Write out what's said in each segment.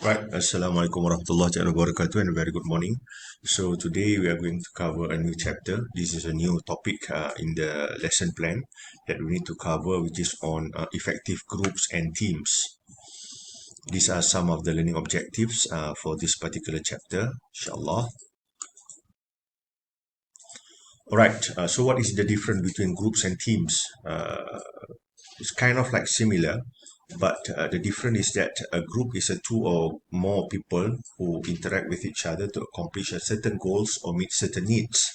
Right, Assalamualaikum warahmatullahi wabarakatuh and a very good morning. So today we are going to cover a new chapter. This is a new topic in the lesson plan that we need to cover, which is on effective groups and teams. These are some of the learning objectives for this particular chapter, inshallah. Alright, so what is the difference between groups and teams? It's kind of like similar, but the difference is that a group is a two or more people who interact with each other to accomplish a certain goals or meet certain needs.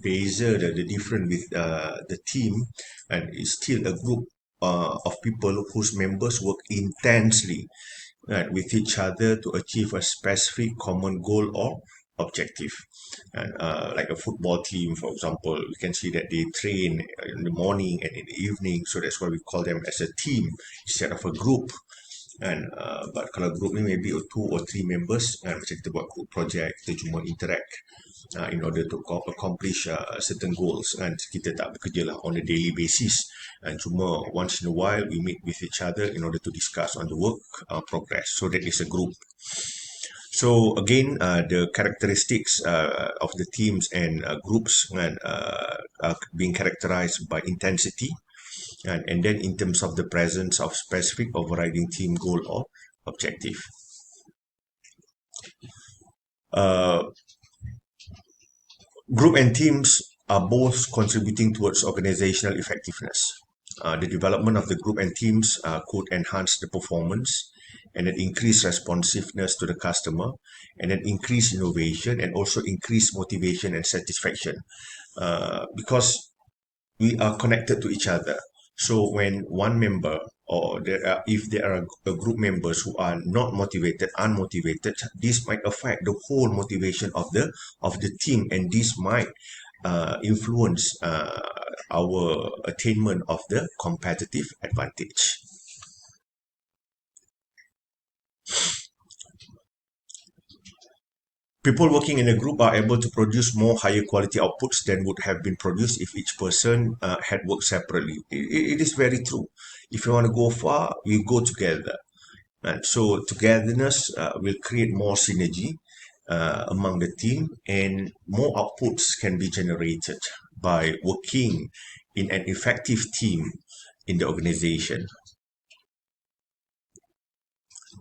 Beza, the difference with the team, and is still a group of people whose members work intensely with each other to achieve a specific common goal or objective. And like a football team, for example, we can see that they train in the morning and in the evening, so that's why we call them as a team instead of a group. And but kalau group ni maybe two or three members, macam kita buat group project, kita cuma interact in order to accomplish certain goals, and kita tak bekerja lah on a daily basis, and cuma once in a while we meet with each other in order to discuss on the work progress. So that is a group. So again, the characteristics of the teams and groups are being characterized by intensity, and then in terms of the presence of specific overriding team goal or objective. Group and teams are both contributing towards organizational effectiveness. The development of the group and teams could enhance the performance and then increase responsiveness to the customer, and then increase innovation and also increase motivation and satisfaction, because we are connected to each other. So when one member, or if there are a group members who are not motivated, unmotivated, this might affect the whole motivation of the team, and this might influence our attainment of the competitive advantage. People working in a group are able to produce more higher quality outputs than would have been produced if each person had worked separately. It is very true. If you want to go far, we go together. And so togetherness will create more synergy among the team, and more outputs can be generated by working in an effective team in the organization.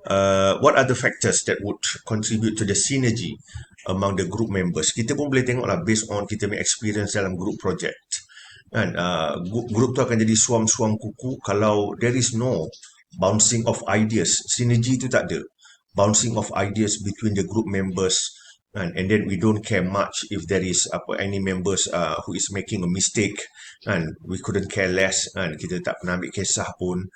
What are the factors that would contribute to the synergy among the group members? Kita pun boleh tengok lah based on kita punya experience dalam group project. Kan, group tu akan jadi suam-suam kuku kalau there is no bouncing of ideas. Synergy tu tak ada. Bouncing of ideas between the group members, and then we don't care much if there is any members who is making a mistake, and we couldn't care less, and kita tak pernah ambil kisah pun.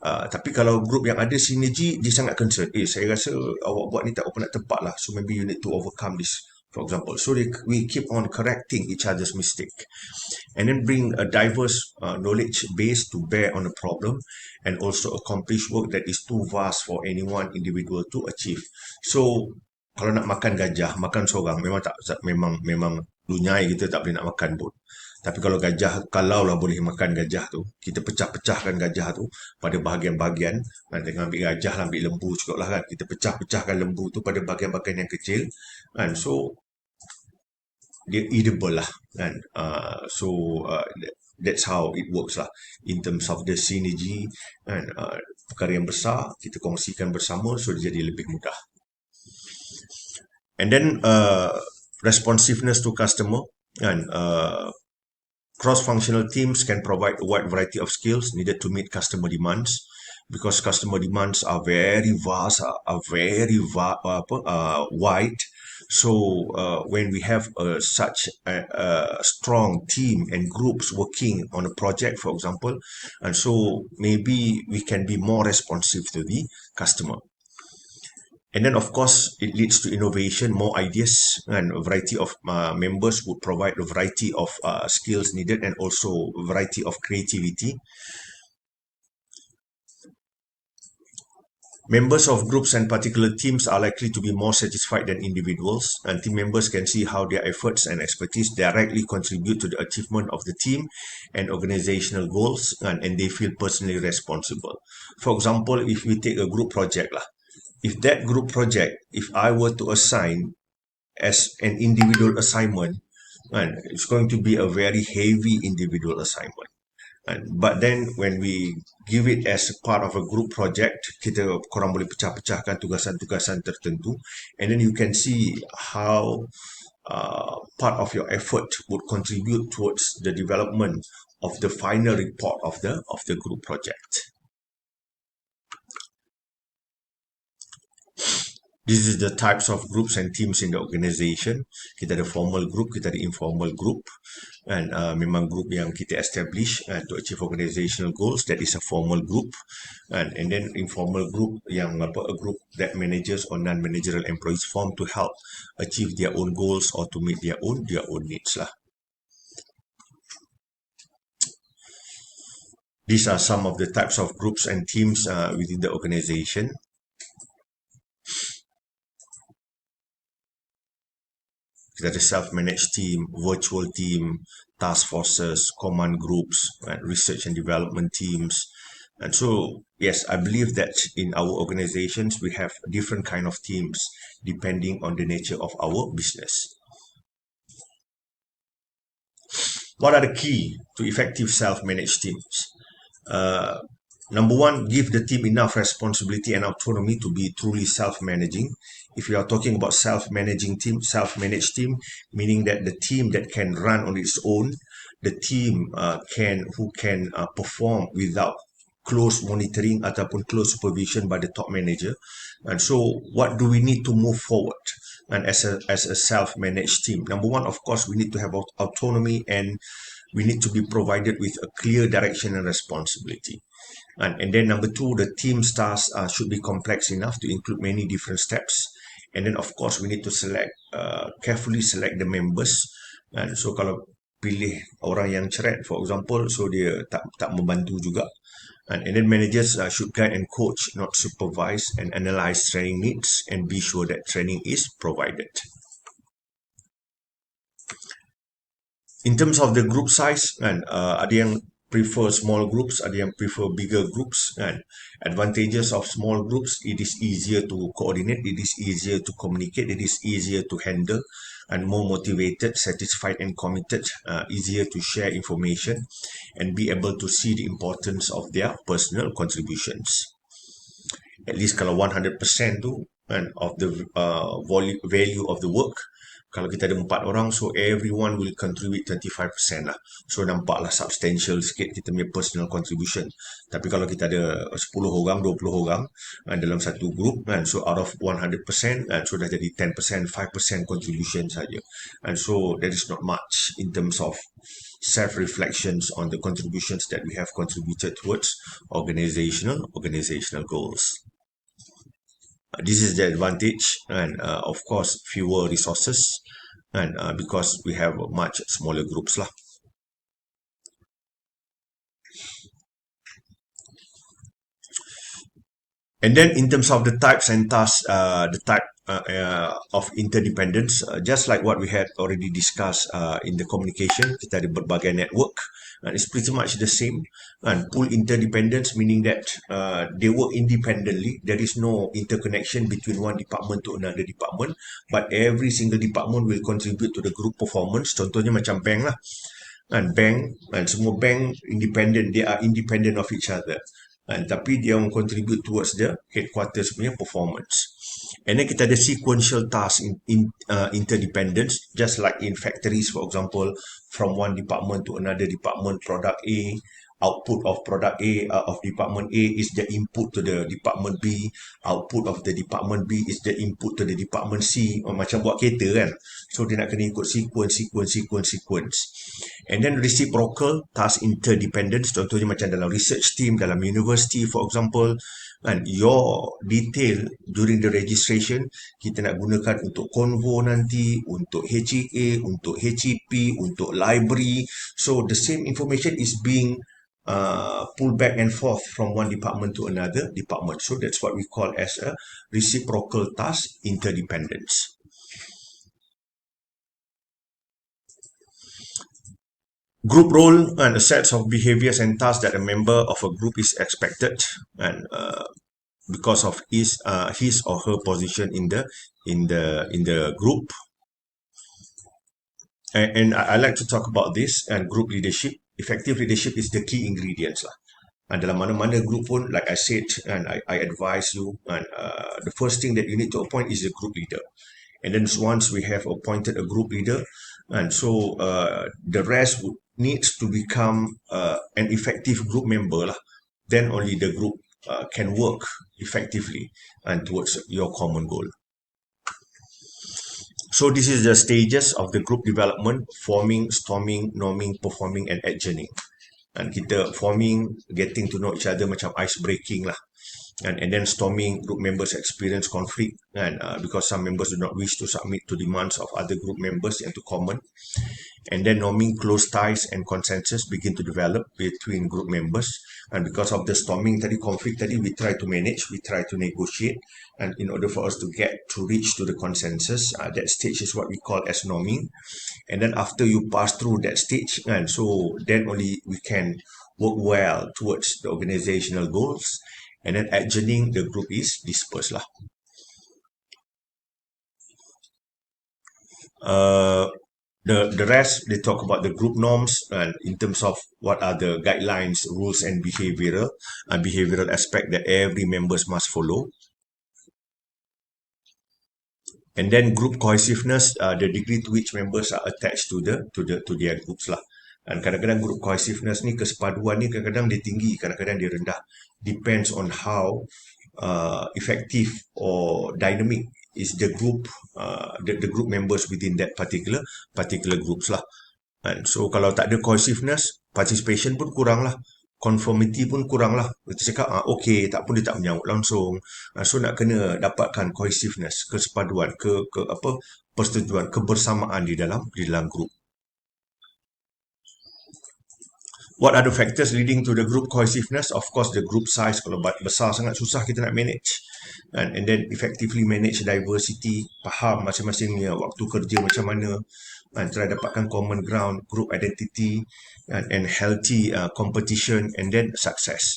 Tapi kalau group yang ada sinergi, dia sangat concern, saya rasa awak buat ni tak nak tepat lah, so maybe you need to overcome this, for example. So we keep on correcting each other's mistake, and then bring a diverse knowledge base to bear on a problem, and also accomplish work that is too vast for any one individual to achieve. So kalau nak makan gajah, makan seorang memang tak, memang dunyai kita tak boleh nak makan pun. Tapi kalau kalaulah boleh makan gajah tu, kita pecah-pecahkan gajah tu pada bahagian-bahagian. Jangan ambil gajah lah, ambil lembu juga lah kan. Kita pecah-pecahkan lembu tu pada bahagian-bahagian yang kecil. Kan? So, dia edible lah. Kan? That's how it works lah. In terms of the synergy, kan? Perkara yang besar, kita kongsikan bersama, so dia jadi lebih mudah. And then responsiveness to customer, and cross-functional teams can provide a wide variety of skills needed to meet customer demands, because customer demands are very vast, are very wide. So when we have such a strong team and groups working on a project, for example, and so maybe we can be more responsive to the customer. And then, of course, it leads to innovation, more ideas, and a variety of members would provide a variety of skills needed, and also a variety of creativity. Members of groups and particular teams are likely to be more satisfied than individuals, and team members can see how their efforts and expertise directly contribute to the achievement of the team and organizational goals, and they feel personally responsible. For example, if we take a group project lah, if that group project, if I were to assign as an individual assignment, and it's going to be a very heavy individual assignment. But then when we give it as part of a group project, kita korang boleh pecah-pecahkan tugasan-tugasan tertentu, and then you can see how part of your effort would contribute towards the development of the final report of the group project. This is the types of groups and teams in the organisation. Kita ada formal group, kita ada informal group, and memang group yang kita establish to achieve organizational goals, that is a formal group, and then informal group yang a group that managers or non-managerial employees form to help achieve their own goals or to meet their own needs lah. These are some of the types of groups and teams within the organisation. Kita ada self-managed team, virtual team, task forces, command groups, and research and development teams. And so, yes, I believe that in our organizations, we have different kind of teams depending on the nature of our business. What are the key to effective self-managed teams? Number one, give the team enough responsibility and autonomy to be truly self-managing. If you are talking about self-managing team, self-managed team, meaning that the team that can run on its own, the team who can perform without close monitoring ataupun close supervision by the top manager. And so, what do we need to move forward? And as a self-managed team, number one, of course, we need to have autonomy and we need to be provided with a clear direction and responsibility. And then number two, the team's tasks should be complex enough to include many different steps. And then of course we need to carefully select the members. And so kalau pilih orang yang ceret, for example, so dia tak membantu juga. And then managers should guide and coach, not supervise, and analyze training needs and be sure that training is provided. In terms of the group size, and ada yang prefer small groups, ada yang prefer bigger groups, and advantages of small groups, it is easier to coordinate, it is easier to communicate, it is easier to handle, and more motivated, satisfied and committed, easier to share information and be able to see the importance of their personal contributions. At least kalau 100% tu, and of the value of the work, kalau kita ada 4 orang, so everyone will contribute 25% lah. So nampaklah substantial sikit kita punya personal contribution. Tapi kalau kita ada 10 orang, 20 orang dalam satu group, and so out of 100%, so dah jadi 10%, 5% contribution saja. And so there is not much in terms of self-reflections on the contributions that we have contributed towards organizational goals. This is the advantage, and of course fewer resources, and because we have much smaller groups lah. And then in terms of the types and tasks, the type of interdependence, just like what we had already discussed in the communication, kita ada berbagai network, and it's pretty much the same. And pool interdependence, meaning that they work independently. There is no interconnection between one department to another department, but every single department will contribute to the group performance. Contohnya macam bank lah, and semua bank independent, they are independent of each other. Tapi dia contribute towards the headquarters punya performance. And then kita ada sequential task in interdependence, just like in factories, for example, from one department to another department, product A, output of product A of department A is the input to the department B, output of the department B is the input to the department C. Macam buat kereta kan, so dia nak kena ikut sequence. And then reciprocal task interdependence, contohnya macam dalam research team, dalam university for example, and your detail during the registration kita nak gunakan untuk convo nanti, untuk HEA, untuk HEP, untuk library. So the same information is being pull back and forth from one department to another department. So that's what we call as a reciprocal task interdependence. Group role and a set of behaviors and tasks that a member of a group is expected and because of his or her position in the group. And I like to talk about this and group leadership. Effective leadership is the key ingredients lah. Dalam mana-mana group pun, like I said, and I advise you, and the first thing that you need to appoint is a group leader. And then once we have appointed a group leader, and so the rest needs to become an effective group member lah. Then only the group can work effectively and towards your common goal. So this is the stages of the group development: forming, storming, norming, performing, and adjourning. And kita forming, getting to know each other, macam ice breaking lah. And then storming, group members experience conflict, and because some members do not wish to submit to demands of other group members into common. And then norming, close ties and consensus begin to develop between group members. And because of the storming tadi, conflict tadi, we try to manage, we try to negotiate, and in order for us to reach to the consensus, that stage is what we call as norming. And then after you pass through that stage, and so then only we can work well towards the organizational goals. And then adjourning, the group is dispersed lah. The rest, they talk about the group norms and in terms of what are the guidelines, rules, and behavioral aspect that every members must follow. And then group cohesiveness, the degree to which members are attached to their groups lah. Dan kadang-kadang group cohesiveness ni, kesepaduan ni kadang-kadang dia tinggi, kadang-kadang dia rendah. Depends on how effective or dynamic is the group, the group members within that particular groups lah. And so kalau tak ada cohesiveness, participation pun kurang lah, conformity pun kurang lah. Kita cakap okay, tak pun dia tak menyahut langsung. So nak kena dapatkan cohesiveness, kesepaduan, persetujuan, kebersamaan di dalam group. What are the factors leading to the group cohesiveness? Of course, the group size. Kalau besar sangat, susah kita nak manage. And then effectively manage diversity, faham masing-masingnya waktu kerja macam mana, and try dapatkan common ground, group identity, and healthy competition, and then success.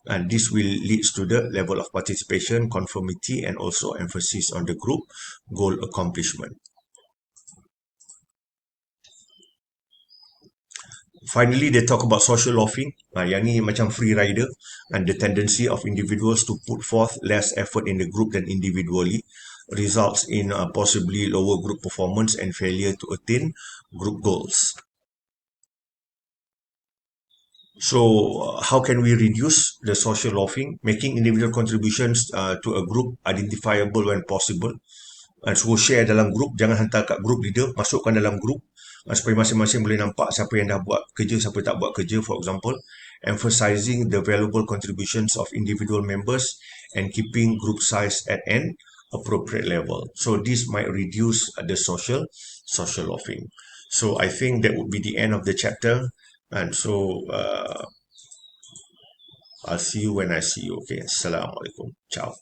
And this will lead to the level of participation, conformity, and also emphasis on the group goal accomplishment. Finally, they talk about social loafing. Yang ni macam free rider, and the tendency of individuals to put forth less effort in the group than individually results in possibly lower group performance and failure to attain group goals. So, how can we reduce the social loafing? Making individual contributions to a group identifiable when possible. So, share dalam group, jangan hantar kat group leader, masukkan dalam group supaya masing-masing boleh nampak siapa yang dah buat kerja, siapa tak buat kerja, for example. Emphasizing the valuable contributions of individual members and keeping group size at an appropriate level. So this might reduce the social loafing. So I think that would be the end of the chapter. And so I'll see you when I see you. Okay. Assalamualaikum. Ciao.